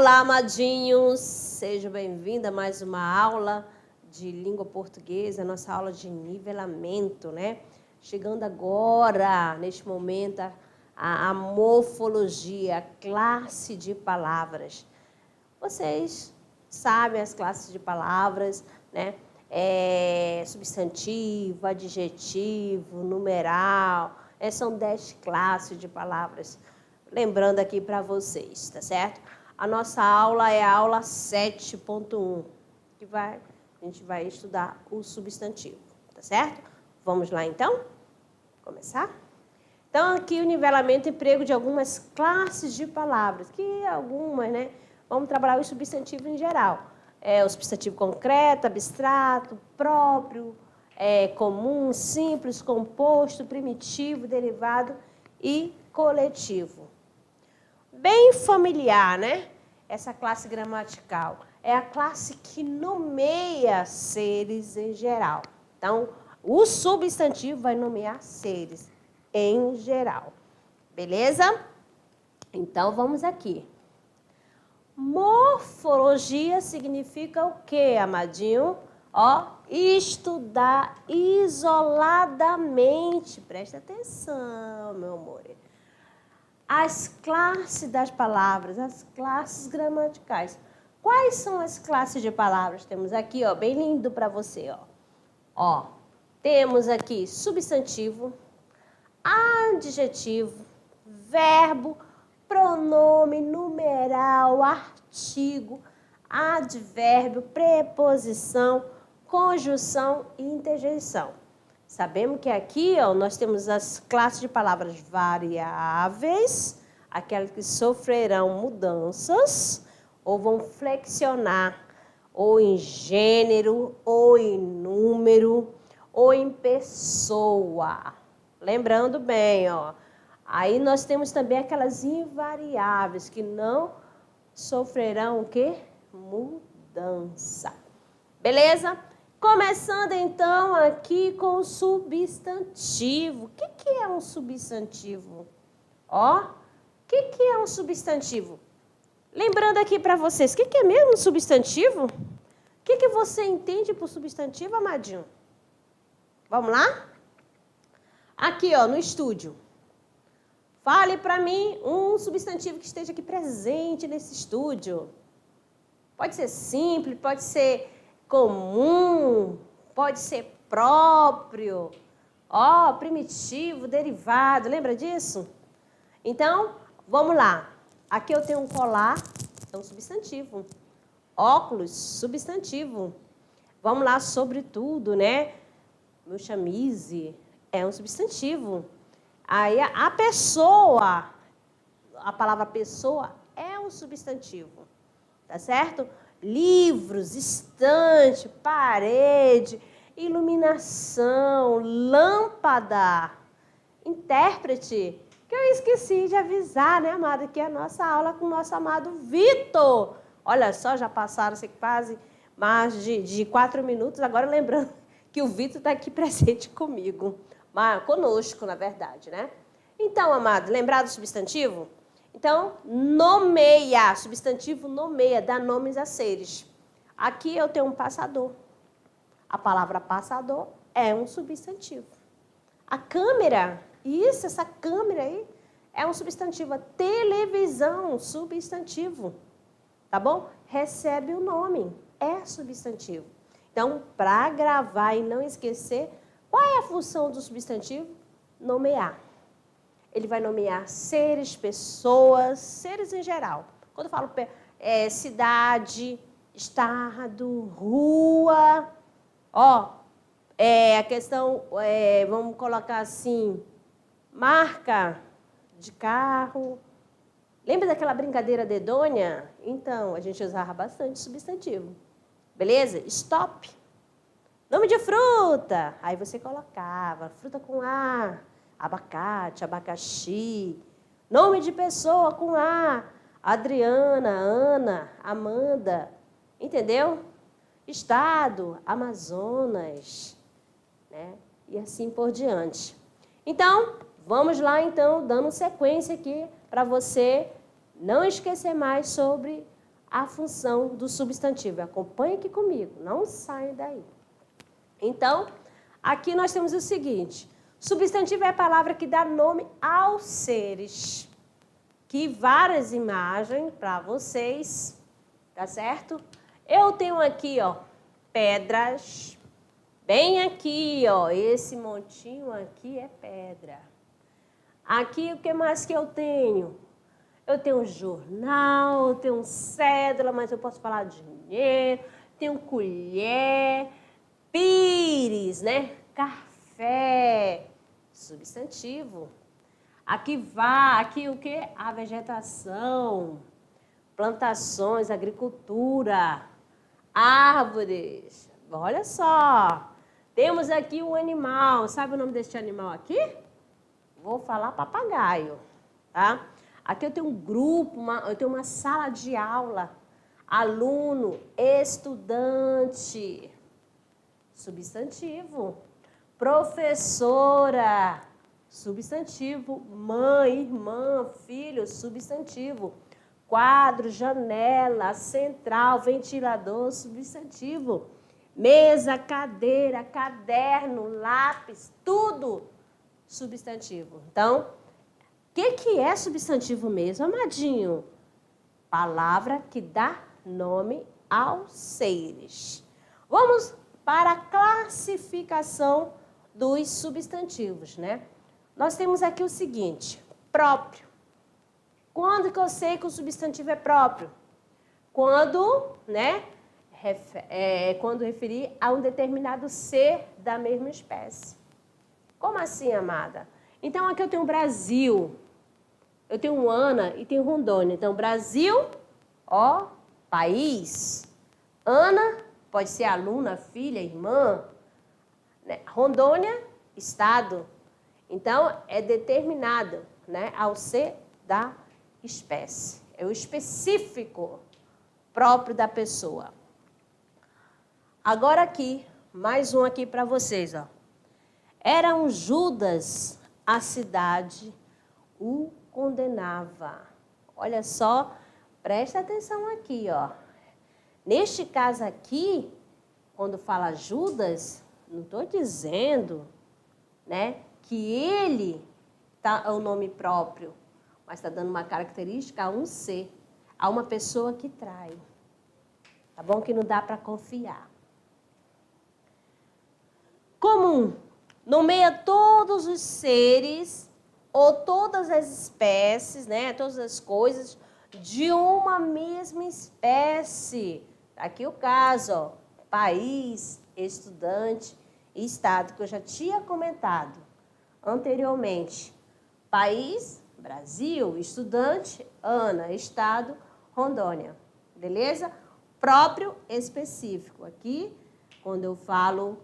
Olá, amadinhos! Sejam bem-vindos a mais uma aula de língua portuguesa, nossa aula de nivelamento, né? Chegando agora, neste momento, a morfologia, a classe de palavras. Vocês sabem as classes de palavras, né? Substantivo, adjetivo, numeral, são 10 classes de palavras. Lembrando aqui para vocês, tá certo? A nossa aula é a aula 7.1, que a gente vai estudar o substantivo, tá certo? Vamos lá, então? Começar? Então, aqui o nivelamento e emprego de algumas classes de palavras, que algumas, né? Vamos trabalhar o substantivo em geral. O substantivo concreto, abstrato, próprio, comum, simples, composto, primitivo, derivado e coletivo. Bem familiar, né? Essa classe gramatical. É a classe que nomeia seres em geral. Então, o substantivo vai nomear seres em geral. Beleza? Então, vamos aqui. Morfologia significa o quê, amadinho? Estudar isoladamente. Presta atenção, meu amor. As classes das palavras, as classes gramaticais. Quais são as classes de palavras? Temos aqui, bem lindo para você, temos aqui substantivo, adjetivo, verbo, pronome, numeral, artigo, advérbio, preposição, conjunção e interjeição. Sabemos que aqui nós temos as classes de palavras variáveis, aquelas que sofrerão mudanças, ou vão flexionar, ou em gênero, ou em número, ou em pessoa. Lembrando bem, aí nós temos também aquelas invariáveis, que não sofrerão o quê? Mudança. Beleza? Começando, então, aqui com o substantivo. O que é um substantivo? O que é um substantivo? Lembrando aqui para vocês, o que é mesmo um substantivo? O que você entende por substantivo, amadinho? Vamos lá? Aqui, no estúdio. Fale para mim um substantivo que esteja aqui presente nesse estúdio. Pode ser simples, pode ser comum, pode ser próprio, primitivo, derivado, lembra disso? Então, vamos lá. Aqui eu tenho um colar, é um substantivo. Óculos, substantivo. Vamos lá, sobretudo, né? Meu chamise é um substantivo. Aí a pessoa, a palavra pessoa é um substantivo, tá certo? Livros, estante, parede, iluminação, lâmpada, intérprete, que eu esqueci de avisar, né, amada, que é a nossa aula com o nosso amado Vitor. Olha só, já passaram quase mais de 4 minutos, agora lembrando que o Vitor está aqui presente comigo, conosco, na verdade, né? Então, amado, lembrar do substantivo? Então, nomeia, substantivo nomeia, dá nomes a seres. Aqui eu tenho um passador. A palavra passador é um substantivo. A câmera, essa câmera aí, é um substantivo. A televisão, substantivo. Tá bom? Recebe o nome, é substantivo. Então, para gravar e não esquecer, qual é a função do substantivo? Nomear. Ele vai nomear seres, pessoas, seres em geral. Quando eu falo cidade, estado, rua, a questão, vamos colocar assim, marca de carro. Lembra daquela brincadeira dedonha? Então, a gente usava bastante substantivo. Beleza? Stop. Nome de fruta. Aí você colocava fruta com A. Abacate, abacaxi, nome de pessoa com A, Adriana, Ana, Amanda, entendeu? Estado, Amazonas, né? E assim por diante. Então, vamos lá, então, dando sequência aqui para você não esquecer mais sobre a função do substantivo. Acompanhe aqui comigo, não saia daí. Então, aqui nós temos o seguinte: substantivo é a palavra que dá nome aos seres. Que várias imagens para vocês, tá certo? Eu tenho aqui, ó, pedras. Bem aqui, ó, esse montinho aqui é pedra. Aqui, o que mais que eu tenho? Eu tenho um jornal, eu tenho um cédula, mas eu posso falar de dinheiro, tenho colher, pires, né? Café, substantivo. Aqui o que? A vegetação, plantações, agricultura, árvores. Olha só, temos aqui um animal. Sabe o nome deste animal aqui? Vou falar papagaio, tá? Aqui eu tenho um grupo, eu tenho uma sala de aula. Aluno, estudante, substantivo. Professora, substantivo. Mãe, irmã, filho, substantivo. Quadro, janela, central, ventilador, substantivo. Mesa, cadeira, caderno, lápis, tudo substantivo. Então, o que é substantivo mesmo, amadinho? Palavra que dá nome aos seres. Vamos para a classificação dos substantivos, né? Nós temos aqui o seguinte: próprio. Quando que eu sei que o substantivo é próprio? Quando, né? Quando referir a um determinado ser da mesma espécie. Como assim, amada? Então, aqui eu tenho Brasil, eu tenho Ana e tenho Rondônia. Então, Brasil, ó, país. Ana pode ser aluna, filha, irmã. Né? Rondônia, estado. Então, é determinado, né, ao ser da espécie. É o específico próprio da pessoa. Agora aqui, mais um aqui para vocês, ó. Era um Judas, a cidade o condenava. Olha só, presta atenção aqui, ó. Neste caso aqui, quando fala Judas, não estou dizendo, né, que ele é o nome próprio, mas está dando uma característica a um ser, a uma pessoa que trai. Tá bom? Que não dá para confiar. Comum. Nomeia todos os seres ou todas as espécies, né, todas as coisas de uma mesma espécie. Aqui o caso, ó, país, estudante e estado, que eu já tinha comentado anteriormente. País, Brasil, estudante, Ana, estado, Rondônia. Beleza? Próprio, específico. Aqui, quando eu falo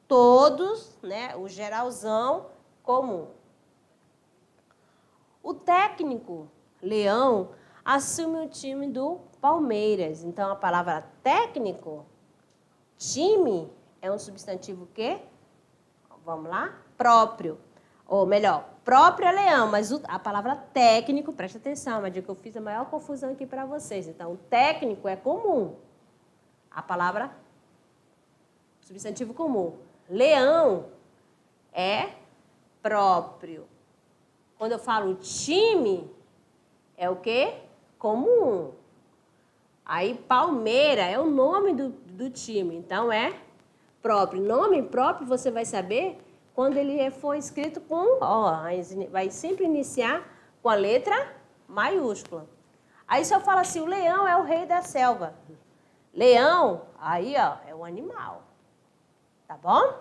todos, né, o geralzão, comum. O técnico, Leão, assume o time do Palmeiras. Então, a palavra técnico, time, é um substantivo que? Vamos lá? Próprio. Ou melhor, próprio é Leão, mas a palavra técnico, presta atenção, mas que eu fiz a maior confusão aqui para vocês. Então, o técnico é comum. A palavra substantivo comum. Leão é próprio. Quando eu falo time, é o quê? Comum. Aí, Palmeira é o nome do time, então é próprio. Nome próprio você vai saber quando ele for escrito com, ó, vai sempre iniciar com a letra maiúscula. Aí, se eu falo assim, o leão é o rei da selva. Leão, aí, ó, é o animal. Tá bom?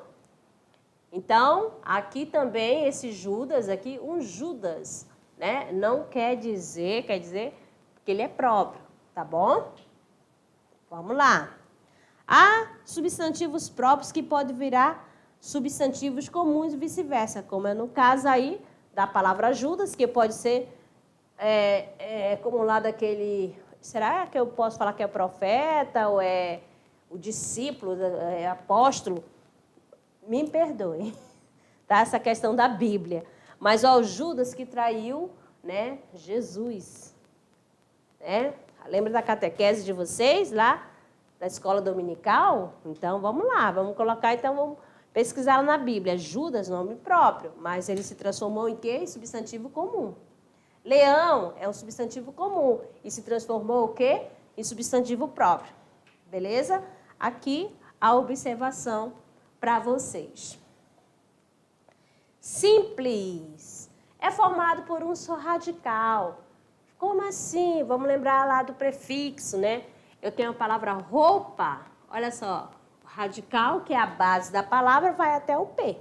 Então, aqui também, esse Judas aqui, um Judas, né? Não quer dizer que ele é próprio, tá bom? Vamos lá. Há substantivos próprios que podem virar substantivos comuns e vice-versa, como é no caso aí da palavra Judas, que pode ser como lá daquele... Será que eu posso falar que é profeta ou é o discípulo, é apóstolo? Me perdoe, tá? Essa questão da Bíblia. Mas, ó, o Judas que traiu, né, Jesus. Né? Lembra da catequese de vocês lá, da escola dominical? Então, vamos lá, vamos colocar, então, vamos pesquisar lá na Bíblia. Judas, nome próprio, mas ele se transformou em quê? Em substantivo comum. Leão é um substantivo comum e se transformou o quê? Em substantivo próprio. Beleza? Aqui a observação para vocês. Simples é formado por um só radical. Como assim? Vamos lembrar lá do prefixo, né? Eu tenho a palavra roupa. Olha só, o radical, que é a base da palavra, vai até o P,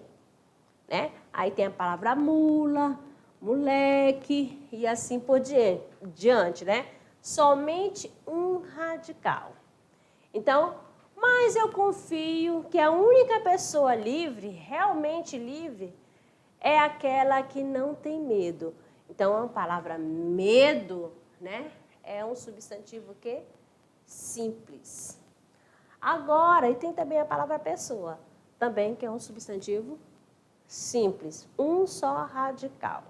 né? Aí tem a palavra mula, moleque e assim por diante, né? Somente um radical. Então, mas eu confio que a única pessoa livre, realmente livre, é aquela que não tem medo. Então, a palavra medo, né, é um substantivo que simples. Agora, e tem também a palavra pessoa, também que é um substantivo simples, um só radical.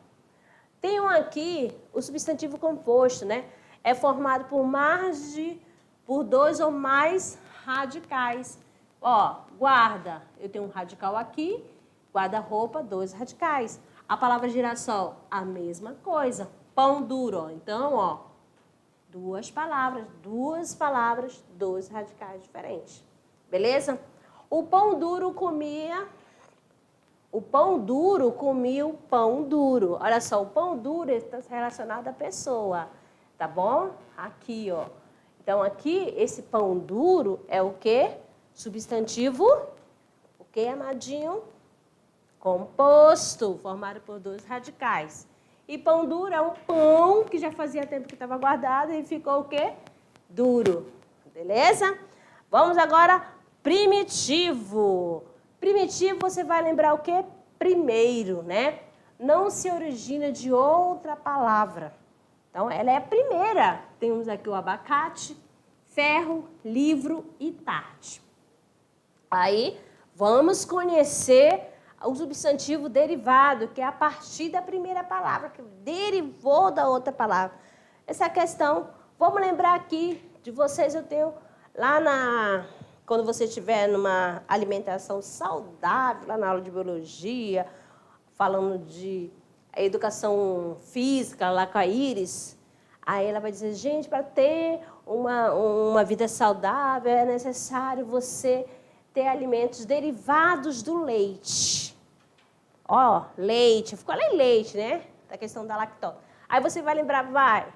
Tem aqui o substantivo composto, né? É formado por dois ou mais radicais. Ó, guarda, eu tenho um radical aqui, guarda-roupa, dois radicais. A palavra girassol, a mesma coisa. Pão duro, ó. Então, ó, duas palavras, dois radicais diferentes. Beleza? O pão duro comia o pão duro. Olha só, o pão duro está relacionado à pessoa, tá bom? Aqui, ó. Então, aqui, esse pão duro é o quê? Substantivo, o quê, amadinho? Composto, formado por dois radicais. E pão duro é um pão que já fazia tempo que estava guardado e ficou o quê? Duro. Beleza? Vamos agora, primitivo. Primitivo, você vai lembrar o quê? Primeiro, né? Não se origina de outra palavra. Então, ela é a primeira. Temos aqui o abacate, ferro, livro e tarde. Aí, vamos conhecer o substantivo derivado, que é a partir da primeira palavra, que derivou da outra palavra. Essa questão, vamos lembrar aqui de vocês, eu tenho lá quando você estiver numa alimentação saudável, lá na aula de biologia, falando de educação física, lá com a Iris, aí ela vai dizer, gente, para ter uma vida saudável é necessário você ter alimentos derivados do leite. Ó, leite, ficou ali leite, né? Da questão da lactose. Aí você vai lembrar,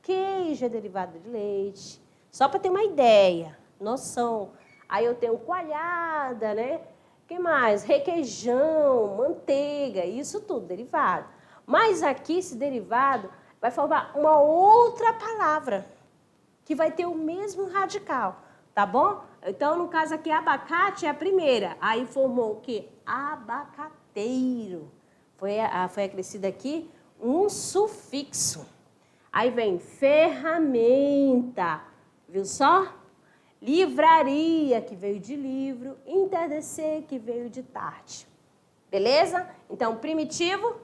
queijo é derivado de leite. Só para ter uma ideia, noção. Aí eu tenho coalhada, né? O que mais? Requeijão, manteiga, isso tudo derivado. Mas aqui esse derivado vai formar uma outra palavra, que vai ter o mesmo radical, tá bom? Então, no caso aqui, abacate é a primeira. Aí formou o quê? Abacateiro. Foi acrescido aqui um sufixo. Aí vem ferramenta. Viu só? Livraria, que veio de livro. Entardecer, que veio de tarde. Beleza? Então, primitivo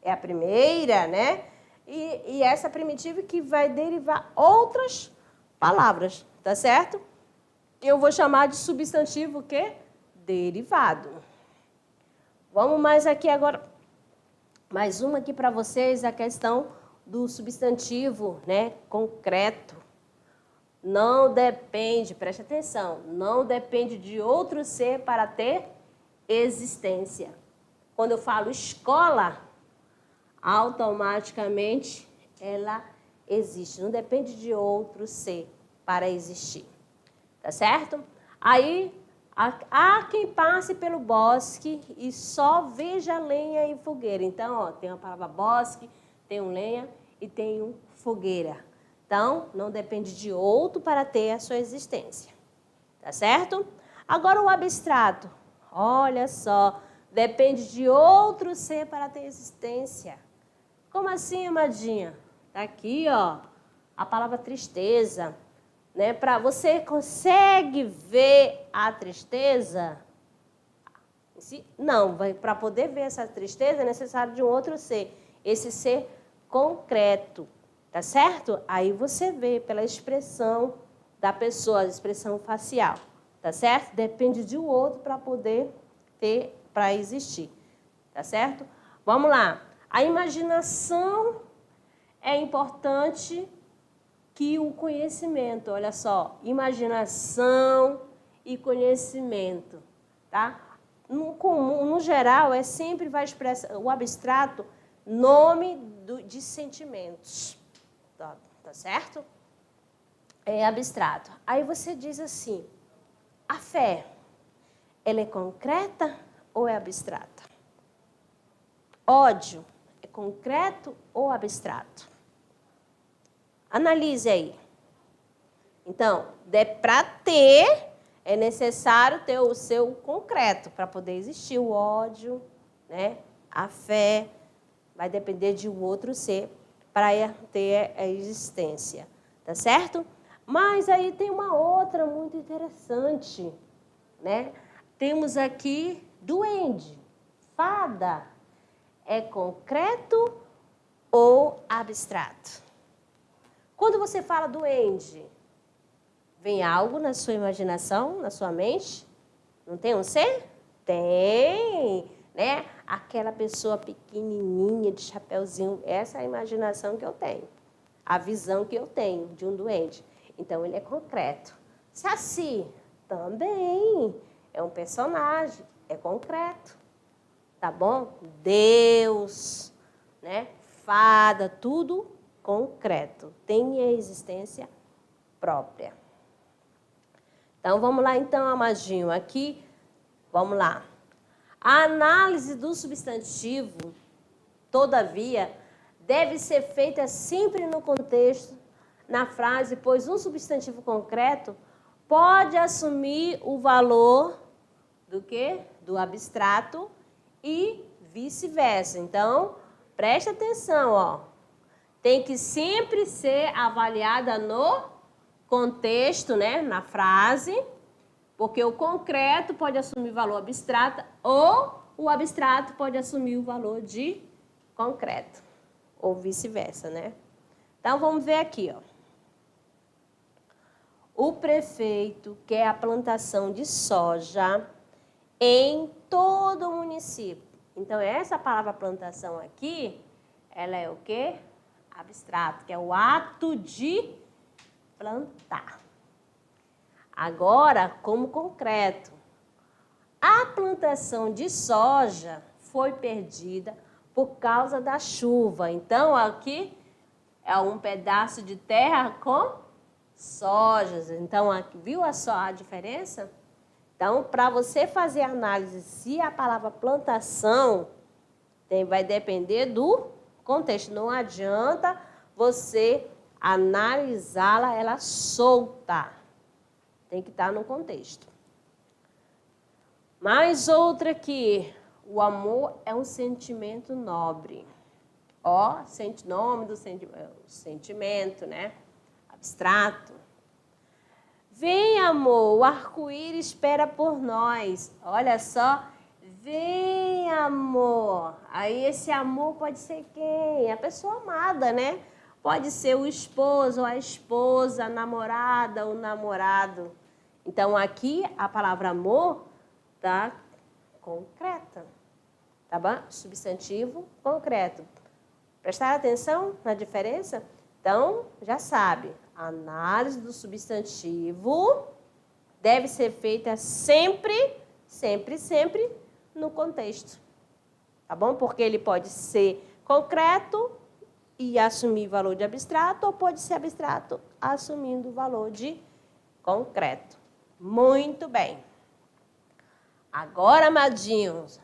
é a primeira, né? E essa primitiva que vai derivar outras palavras, tá certo? Eu vou chamar de substantivo o quê? Derivado. Vamos mais aqui agora. Mais uma aqui para vocês, a questão do substantivo, né? Concreto. Não depende, preste atenção, não depende de outro ser para ter existência. Quando eu falo escola, automaticamente ela existe. Não depende de outro ser para existir. Tá certo? Aí, há quem passe pelo bosque e só veja lenha e fogueira. Então, ó, tem a palavra bosque, tem um lenha e tem um fogueira. Então, não depende de outro para ter a sua existência. Tá certo? Agora, o abstrato. Olha só, depende de outro ser para ter existência. Como assim, amadinha? Tá aqui, ó, a palavra tristeza. Né? Você consegue ver a tristeza? Não, para poder ver essa tristeza é necessário de um outro ser. Esse ser concreto. Tá certo? Aí você vê pela expressão da pessoa, a expressão facial. Tá certo? Depende de um outro para poder ter, para existir. Tá certo? Vamos lá. A imaginação é importante que o conhecimento. Olha só, imaginação e conhecimento, tá? No comum, no geral, sempre vai expressar o abstrato, nome de sentimentos, tá certo? É abstrato. Aí você diz assim, a fé, ela é concreta ou é abstrata? Ódio, é concreto ou abstrato? Analise aí. Então, para ter, é necessário ter o seu concreto para poder existir o ódio, né? A fé, vai depender de um outro ser para ter a existência, tá certo? Mas aí tem uma outra muito interessante, né? Temos aqui duende, fada, é concreto ou abstrato? Quando você fala duende, vem algo na sua imaginação, na sua mente? Não tem um ser? Tem, né? Aquela pessoa pequenininha, de chapeuzinho, essa é a imaginação que eu tenho, a visão que eu tenho de um duende. Então, ele é concreto. Saci, também, é um personagem, é concreto, tá bom? Deus, né? Fada, tudo concreto, tem a existência própria. Então, vamos lá, então, Amadinho, aqui, vamos lá. A análise do substantivo, todavia, deve ser feita sempre no contexto, na frase, pois um substantivo concreto pode assumir o valor do quê? Do abstrato e vice-versa. Então, presta atenção, ó. Tem que sempre ser avaliada no contexto, né, na frase, porque o concreto pode assumir valor abstrato ou o abstrato pode assumir o valor de concreto, ou vice-versa, né? Então, vamos ver aqui, ó. O prefeito quer a plantação de soja em todo o município. Então, essa palavra plantação aqui, ela é o quê? Abstrato, que é o ato de plantar. Agora, como concreto, a plantação de soja foi perdida por causa da chuva. Então, aqui é um pedaço de terra com sojas. Então, aqui, viu só a diferença? Então, para você fazer a análise se a palavra plantação vai depender do contexto. Não adianta você analisá-la, ela solta. Tem que estar no contexto. Mais outra aqui. O amor é um sentimento nobre. Ó, nome do sentimento, né? Abstrato. Vem, amor, o arco-íris espera por nós. Olha só. Vem, amor. Aí esse amor pode ser quem? A pessoa amada, né? Pode ser o esposo ou a esposa, a namorada ou o namorado. Então, aqui, a palavra amor está concreta. Tá bom? Substantivo concreto. Prestar atenção na diferença? Então, já sabe. A análise do substantivo deve ser feita sempre no contexto. Tá bom? Porque ele pode ser concreto e assumir valor de abstrato, ou pode ser abstrato assumindo o valor de concreto. Muito bem. Agora, amadinhos,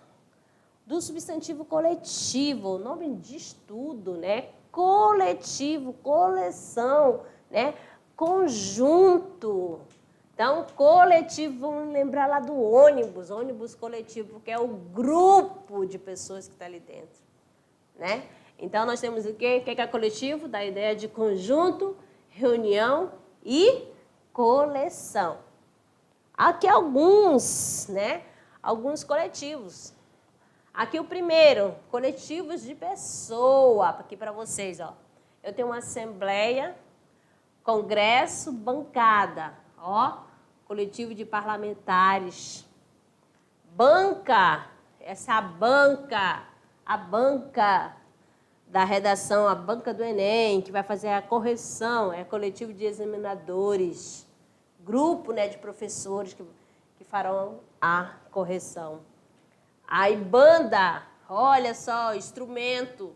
do substantivo coletivo, o nome diz tudo, né? Coletivo, coleção, né? Conjunto. Então, coletivo, vamos lembrar lá do ônibus coletivo, que é o grupo de pessoas que está ali dentro, né? Então, nós temos o quê? O que é coletivo? Da ideia de conjunto, reunião e coleção. Aqui alguns, né? Alguns coletivos. Aqui o primeiro, coletivos de pessoa. Aqui para vocês, ó. eu tenho uma assembleia, congresso, bancada. Ó, coletivo de parlamentares. Banca, essa é a banca da redação, a banca do Enem, que vai fazer a correção, é coletivo de examinadores, grupo, né, de professores que farão a correção. Aí, banda, olha só, instrumentos,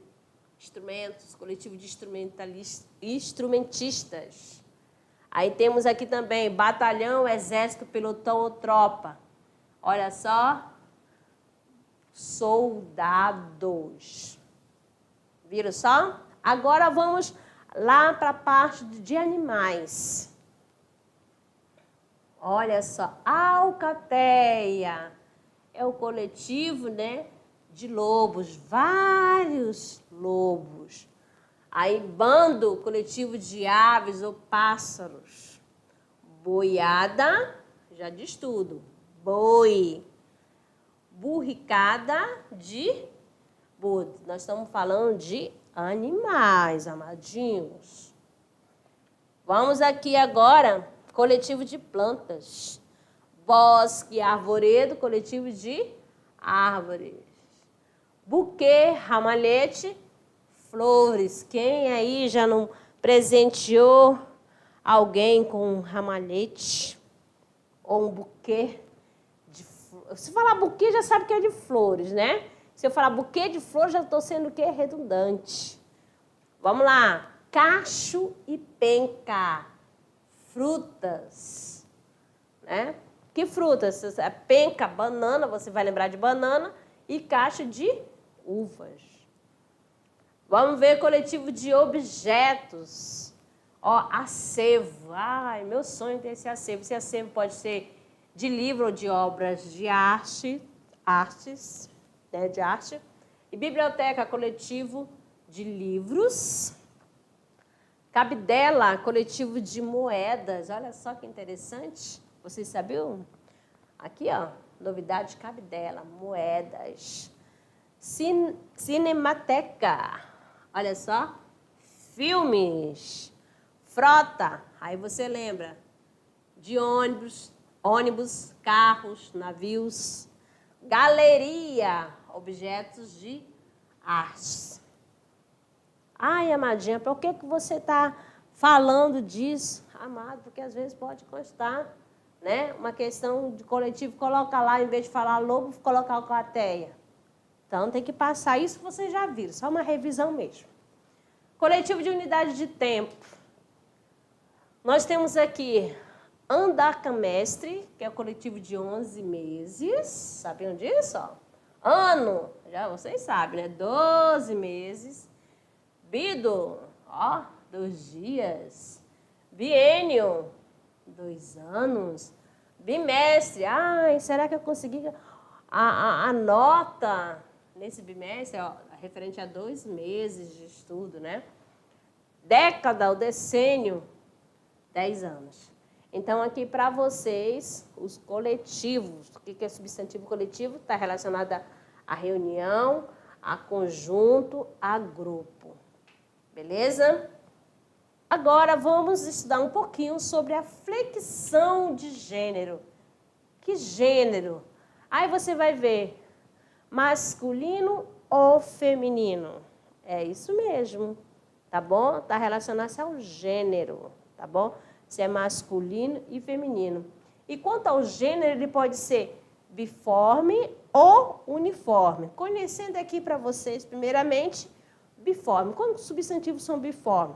coletivo de instrumentistas. Aí temos aqui também batalhão, exército, pelotão ou tropa. Olha só, soldados. Viram só? Agora vamos lá para a parte de animais. Olha só, alcateia é o coletivo, né, de lobos, vários lobos. Aí bando, coletivo de aves ou pássaros. Boiada, já diz tudo, boi. Burricada de bode. Nós estamos falando de animais, amadinhos. Vamos aqui agora, coletivo de plantas. Bosque, arvoredo, coletivo de árvores. Buquê, ramalhete, flores. Quem aí já não presenteou alguém com um ramalhete ou um buquê de flores? Se falar buquê, já sabe que é de flores, né? Se eu falar buquê de flores, já estou sendo o quê? Redundante. Vamos lá. Cacho e penca. Frutas. Né? Que frutas? Penca, banana, você vai lembrar de banana. E cacho de uvas. Vamos ver coletivo de objetos. Ó, acervo. Ai, meu sonho é ter esse acervo. Esse acervo pode ser de livro ou de obras de artes, né, de arte. E biblioteca, coletivo de livros. Cabidela, coletivo de moedas. Olha só que interessante. Vocês sabiam? Aqui, ó, novidade, cabidela, moedas. Cinemateca. Olha só. Filmes. Frota. Aí você lembra de ônibus, carros, navios. Galeria, objetos de arte. Ai, amadinha, por que você está falando disso? Amado, porque às vezes pode constar, né, uma questão de coletivo, coloca lá, em vez de falar lobo, colocar alcateia. Então, tem que passar isso, vocês já viram, só uma revisão mesmo. Coletivo de unidade de tempo. Nós temos aqui andacamestre, que é o coletivo de 11 meses. Sabiam disso? Ó? Ano, já vocês sabem, né? 12 meses. Bido, ó, 2 dias. Biênio, 2 anos. Bimestre, ai, será que eu consegui a nota nesse bimestre? Ó, referente a 2 meses de estudo, né? Década, o decênio, 10 anos. Então, aqui para vocês, os coletivos. O que é substantivo coletivo? Está relacionado a reunião, a conjunto, a grupo. Beleza? Agora, vamos estudar um pouquinho sobre a flexão de gênero. Que gênero? Aí você vai ver masculino ou feminino. É isso mesmo, tá bom? Está relacionado ao gênero, tá bom? Se é masculino e feminino. E quanto ao gênero, ele pode ser biforme ou uniforme. Conhecendo aqui para vocês, primeiramente, biforme. Quando os substantivos são biformes?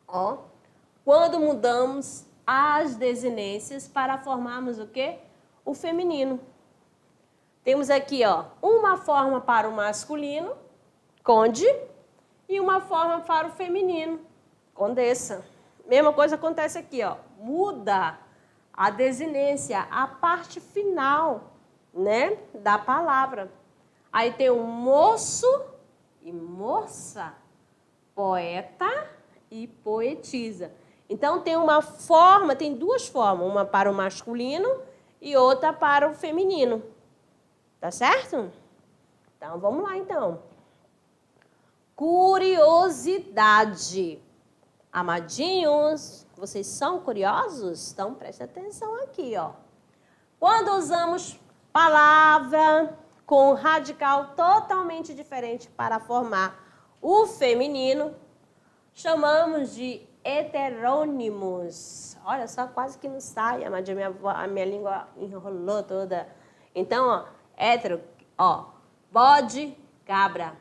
Ó, quando mudamos as desinências para formarmos o quê? O feminino. Temos aqui, ó, uma forma para o masculino, conde, e uma forma para o feminino, condessa. Mesma coisa acontece aqui, ó. Muda a desinência, a parte final, né, da palavra. Aí tem o moço e moça, poeta e poetisa. Então tem uma forma, tem 2 formas, uma para o masculino e outra para o feminino. Tá certo? Então vamos lá então. curiosidade. Amadinhos, vocês são curiosos? Então, preste atenção aqui, ó. Quando usamos palavra com radical totalmente diferente para formar o feminino, chamamos de heterônimos. Olha só, quase que não sai, a minha língua enrolou toda. Então, ó, hétero, ó, bode, cabra,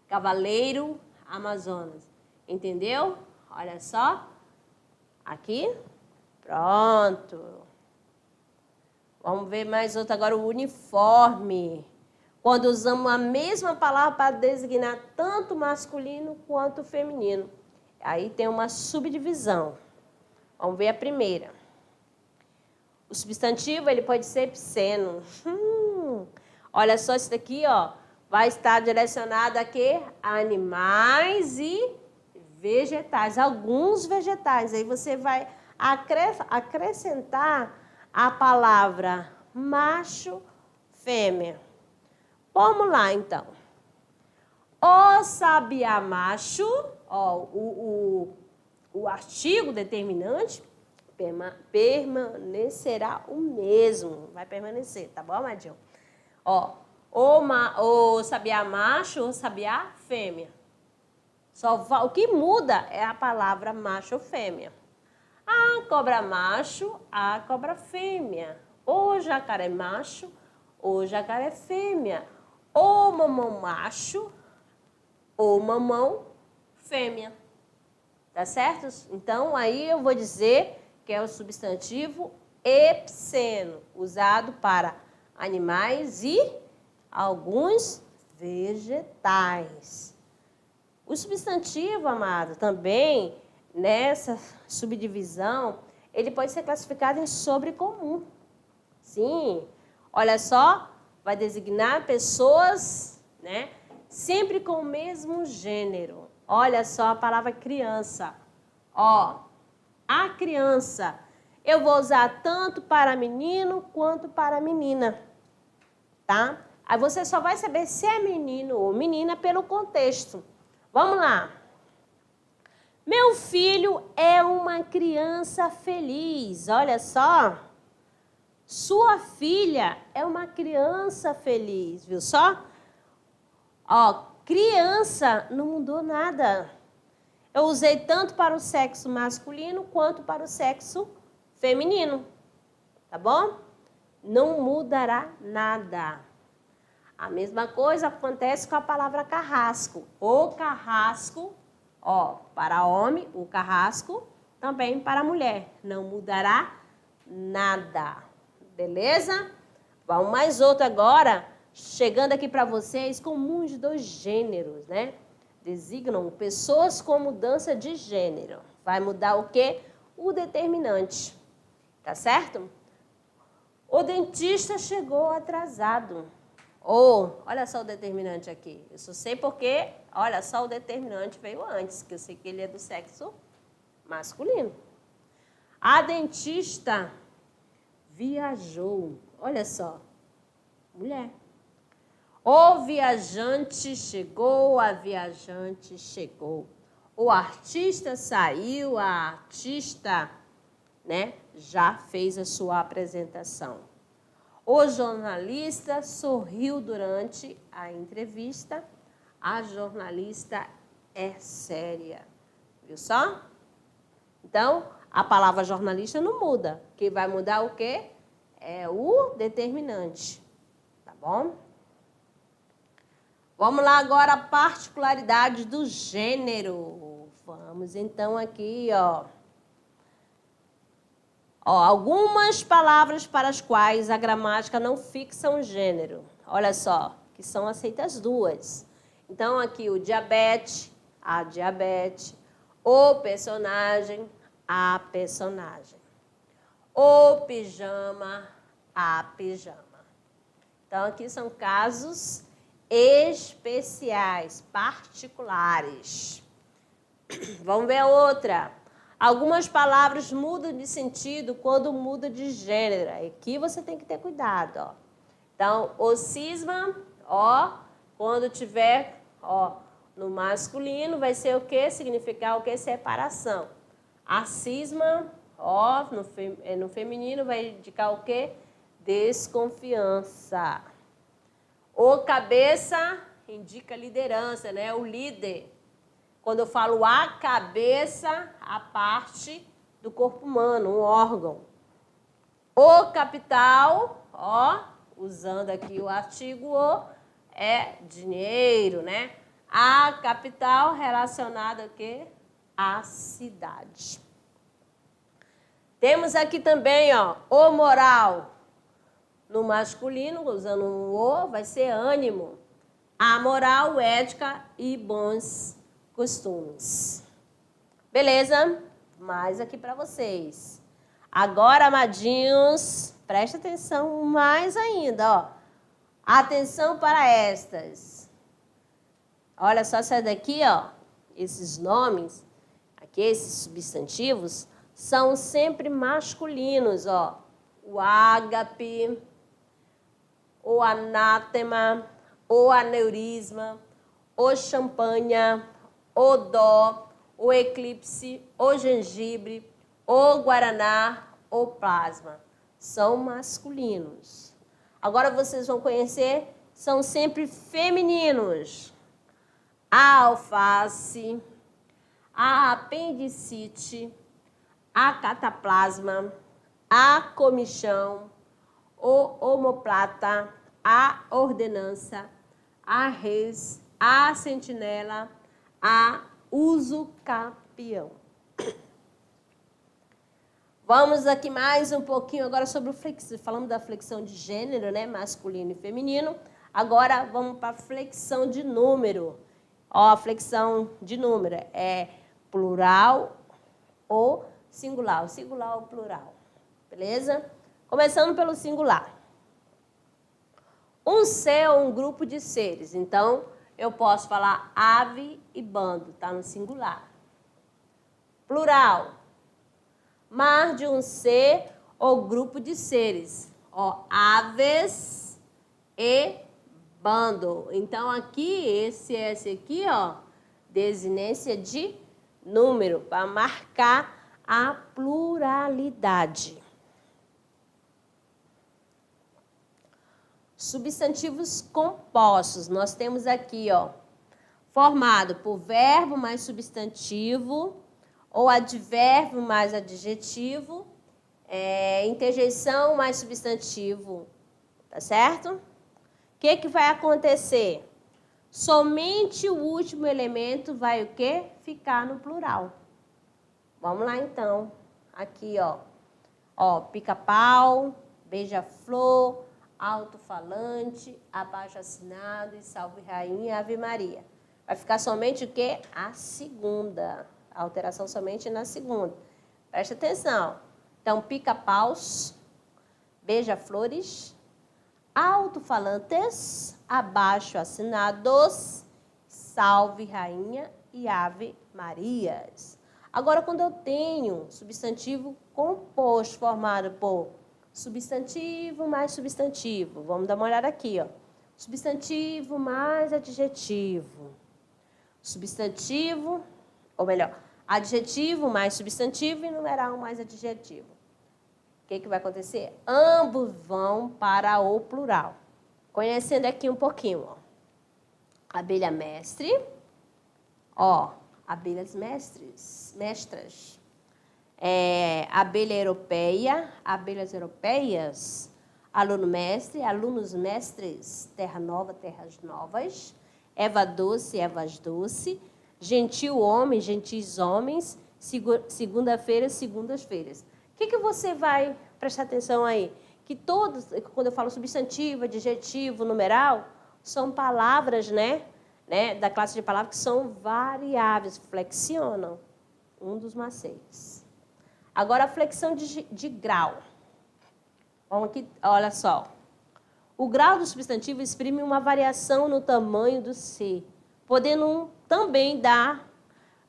cavaleiro, amazonas. Entendeu? Olha só. Aqui. Pronto. Vamos ver mais outro agora, o uniforme. Quando usamos a mesma palavra para designar tanto masculino quanto feminino. Aí tem uma subdivisão. Vamos ver a primeira. O substantivo, ele pode ser epseno. Olha só isso daqui, ó. Vai estar direcionado a quê? A animais e vegetais. Alguns vegetais. Aí você vai acrescentar a palavra macho, fêmea. Vamos lá, então. O sabiá macho, ó, o artigo determinante permanecerá o mesmo. Vai permanecer, tá bom, Amadinho? Ó, o sabiá macho, o sabiá fêmea. O que muda é a palavra macho ou fêmea. A cobra macho, a cobra fêmea. O jacaré macho, o jacaré fêmea. O mamão macho, o mamão fêmea. Tá certo? Então, aí eu vou dizer que é o substantivo epseno, usado para animais e alguns vegetais. O substantivo, amado, também, nessa subdivisão, ele pode ser classificado em sobrecomum. Sim, olha só, vai designar pessoas, né, sempre com o mesmo gênero. Olha só a palavra criança. Ó, a criança, eu vou usar tanto para menino quanto para menina, tá? Aí você só vai saber se é menino ou menina pelo contexto. Vamos lá. Meu filho é uma criança feliz. Olha só. Sua filha é uma criança feliz, viu só? Ó, criança não mudou nada. Eu usei tanto para o sexo masculino quanto para o sexo feminino. Tá bom? Não mudará nada. A mesma coisa acontece com a palavra carrasco. O carrasco, ó, para homem, o carrasco, também para mulher. Não mudará nada. Beleza? Vamos mais outro agora, chegando aqui para vocês, comuns de dois gêneros, né? Designam pessoas com mudança de gênero. Vai mudar o quê? O determinante. Tá certo? O dentista chegou atrasado. Ou, olha só o determinante aqui. Eu só sei porque, olha só, o determinante veio antes, que eu sei que ele é do sexo masculino. A dentista viajou. Olha só, mulher. O viajante chegou, a viajante chegou. O artista saiu, a artista, né, já fez a sua apresentação. O jornalista sorriu durante a entrevista. A jornalista é séria. Viu só? Então, a palavra jornalista não muda. Quem vai mudar o quê? É o determinante. Tá bom? Vamos lá agora a particularidade do gênero. Vamos então aqui, ó. Ó, algumas palavras para as quais a gramática não fixa um gênero. Olha só, que são aceitas duas. Então, aqui o diabetes, a diabetes. O personagem, a personagem. O pijama, a pijama. Então, aqui são casos especiais, particulares. Vamos ver a outra. Algumas palavras mudam de sentido quando muda de gênero. Aqui você tem que ter cuidado, ó. Então, o cisma, ó, quando tiver, ó, no masculino vai ser o quê? Significar o quê? Separação. A cisma, ó, no feminino vai indicar o quê? Desconfiança. O cabeça indica liderança, né? O líder. Quando eu falo a cabeça, a parte do corpo humano, um órgão. O capital, ó, usando aqui o artigo o, é dinheiro, né? A capital relacionada a quê? A cidade. Temos aqui também, ó, o moral. No masculino, usando um o, vai ser ânimo. A moral, ética e bons costumes. Beleza? Mais aqui para vocês. Agora, amadinhos, presta atenção mais ainda, ó. Atenção para estas. Olha só essa daqui, ó. Esses nomes, aqui, esses substantivos, são sempre masculinos, ó. O ágape, o anátema, o aneurisma, o champanha, o dó, o eclipse, o gengibre, o guaraná, o plasma. São masculinos. Agora vocês vão conhecer, são sempre femininos. A alface, a apendicite, a cataplasma, a comichão, o omoplata, a ordenança, a res, a sentinela, a usucapião. Vamos aqui mais um pouquinho agora sobre o flexão. Falamos da flexão de gênero, né? Masculino e feminino. Agora vamos para a flexão de número. Ó, a flexão de número é plural ou singular. O singular ou plural. Beleza? Começando pelo singular. Um ser ou um grupo de seres. Então, eu posso falar ave e bando. Está no singular. Plural. Mais de um ser ou grupo de seres. Ó, aves e bando. Então, aqui, esse aqui, ó, desinência de número, para marcar a pluralidade. Substantivos compostos. Nós temos aqui, ó, formado por verbo mais substantivo, ou advérbio mais adjetivo, interjeição mais substantivo, tá certo? O que vai acontecer? Somente o último elemento vai o quê? Ficar no plural. Vamos lá, então. Aqui, ó, pica-pau, beija-flor, alto-falante, abaixo-assinado e salve rainha, ave Maria. Vai ficar somente o quê? A segunda. A alteração somente na segunda. Presta atenção. Então, pica-paus, beija-flores, alto-falantes, abaixo-assinados, salve rainha e ave Marias. Agora, quando eu tenho substantivo composto formado por substantivo mais substantivo, vamos dar uma olhada aqui, ó. Substantivo mais adjetivo. Substantivo, ou melhor, adjetivo mais substantivo e numeral mais adjetivo. O que vai acontecer? Ambos vão para o plural. Conhecendo aqui um pouquinho, ó. Abelha mestre, ó, abelhas mestras. Abelha europeia, abelhas europeias, aluno mestre, alunos mestres, terra nova, terras novas, Eva doce, Evas doce, gentil homem, gentis homens, segunda-feira, segundas-feiras. O que você vai prestar atenção aí? Que todos, quando eu falo substantivo, adjetivo, numeral, são palavras, né, da classe de palavras que são variáveis, flexionam. Um dos macetes. Agora, a flexão de grau. Vamos aqui, olha só. O grau do substantivo exprime uma variação no tamanho do ser, podendo também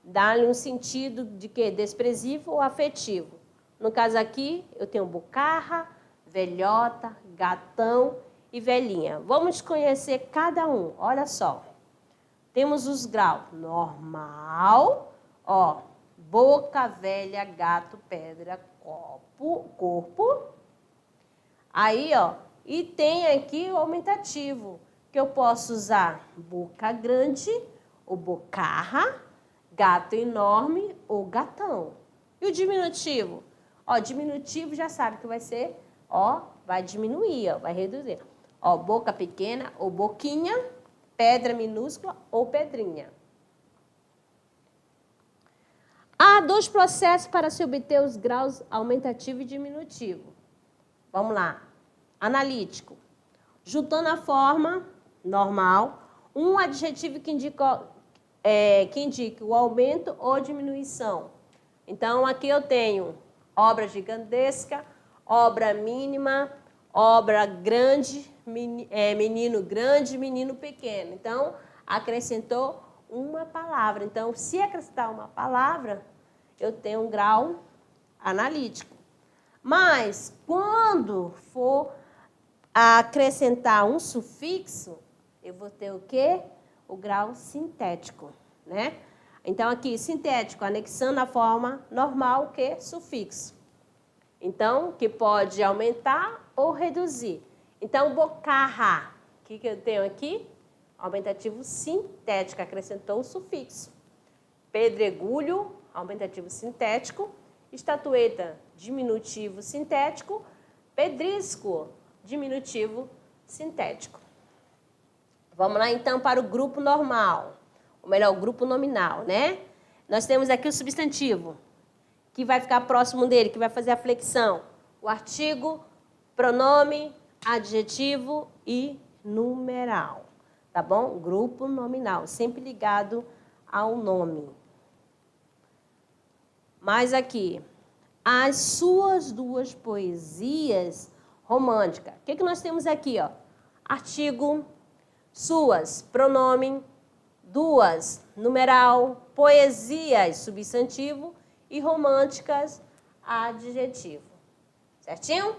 dar-lhe um sentido de quê? Desprezível ou afetivo. No caso aqui, eu tenho bocarra, velhota, gatão e velhinha. Vamos conhecer cada um. Olha só. Temos os graus. Normal, ó, boca, velha, gato, pedra, corpo. Aí, ó, e tem aqui o aumentativo, que eu posso usar boca grande, ou bocarra, gato enorme ou gatão. E o diminutivo? Ó, diminutivo já sabe que vai ser, ó, vai diminuir, ó, vai reduzir. Ó, boca pequena ou boquinha, pedra minúscula ou pedrinha. Há 2 processos para se obter os graus aumentativo e diminutivo. Vamos lá. Analítico. Juntando a forma normal, um adjetivo que indica o aumento ou diminuição. Então, aqui eu tenho obra gigantesca, obra mínima, obra grande, menino grande, menino pequeno. Então, acrescentou uma palavra. Então, se acrescentar uma palavra, eu tenho um grau analítico. Mas, quando for acrescentar um sufixo, eu vou ter o quê? O grau sintético, né? Então, aqui, sintético, anexando a forma normal, que sufixo. Então, que pode aumentar ou reduzir. Então, bocarra, o que eu tenho aqui? Aumentativo sintético, acrescentou um sufixo. Pedregulho, aumentativo sintético. Estatueta, diminutivo sintético. Pedrisco, diminutivo sintético. Vamos lá, então, para o grupo normal. Ou melhor, o grupo nominal, né? Nós temos aqui o substantivo, que vai ficar próximo dele, que vai fazer a flexão. O artigo, pronome, adjetivo e numeral. Tá bom? Grupo nominal, sempre ligado ao nome. Mas aqui, as suas 2 poesias românticas. O que nós temos aqui, ó? Artigo, suas, pronome, 2, numeral, poesias, substantivo e românticas, adjetivo. Certinho?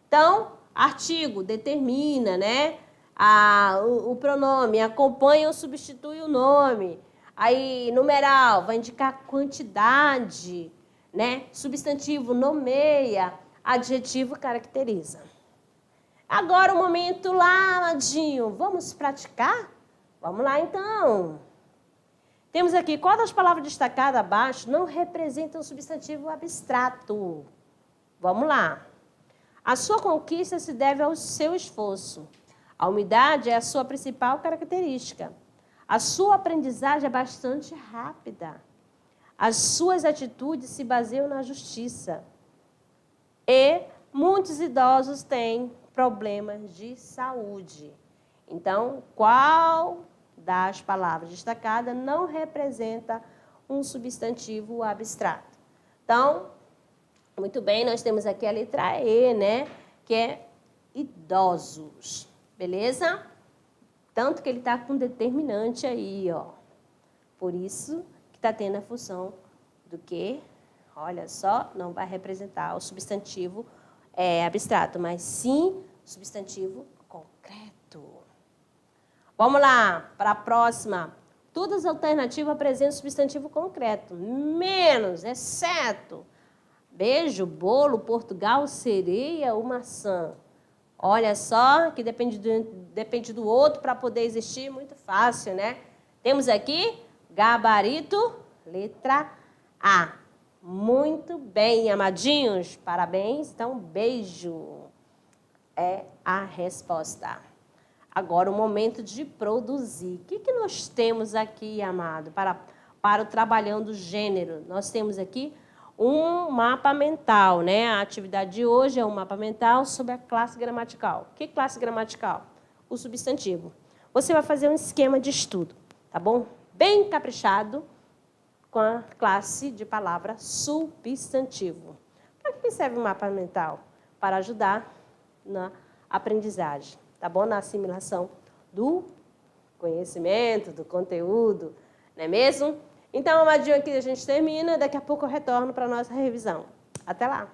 Então, artigo determina, né? O pronome acompanha ou substitui o nome. Aí, numeral vai indicar quantidade, né? Substantivo nomeia, adjetivo caracteriza. Agora o momento lá, amadinho. Vamos praticar? Vamos lá, então. Temos aqui, qual das palavras destacadas abaixo não representa um substantivo abstrato? Vamos lá. A sua conquista se deve ao seu esforço. A umidade é a sua principal característica. A sua aprendizagem é bastante rápida. As suas atitudes se baseiam na justiça. E muitos idosos têm problemas de saúde. Então, qual das palavras destacadas não representa um substantivo abstrato? Então, muito bem, nós temos aqui a letra E, né? Que é idosos. Beleza? Tanto que ele está com determinante aí, ó. Por isso que está tendo a função do que, olha só, não vai representar o substantivo abstrato, mas sim substantivo concreto. Vamos lá, para a próxima. Todas as alternativas apresentam substantivo concreto, menos, exceto, beijo, bolo, Portugal, sereia ou maçã. Olha só, que depende do outro para poder existir, muito fácil, né? Temos aqui, gabarito, letra A. Muito bem, amadinhos, parabéns. Então, beijo é a resposta. Agora, o momento de produzir. O que nós temos aqui, amado, para o trabalhando gênero? Nós temos aqui um mapa mental, né? A atividade de hoje é um mapa mental sobre a classe gramatical. Que classe gramatical? O substantivo. Você vai fazer um esquema de estudo, tá bom? Bem caprichado com a classe de palavra substantivo. Para que serve o mapa mental? Para ajudar na aprendizagem, tá bom? Na assimilação do conhecimento, do conteúdo, não é mesmo? Então, amadinho, aqui a gente termina. Daqui a pouco eu retorno para a nossa revisão. Até lá!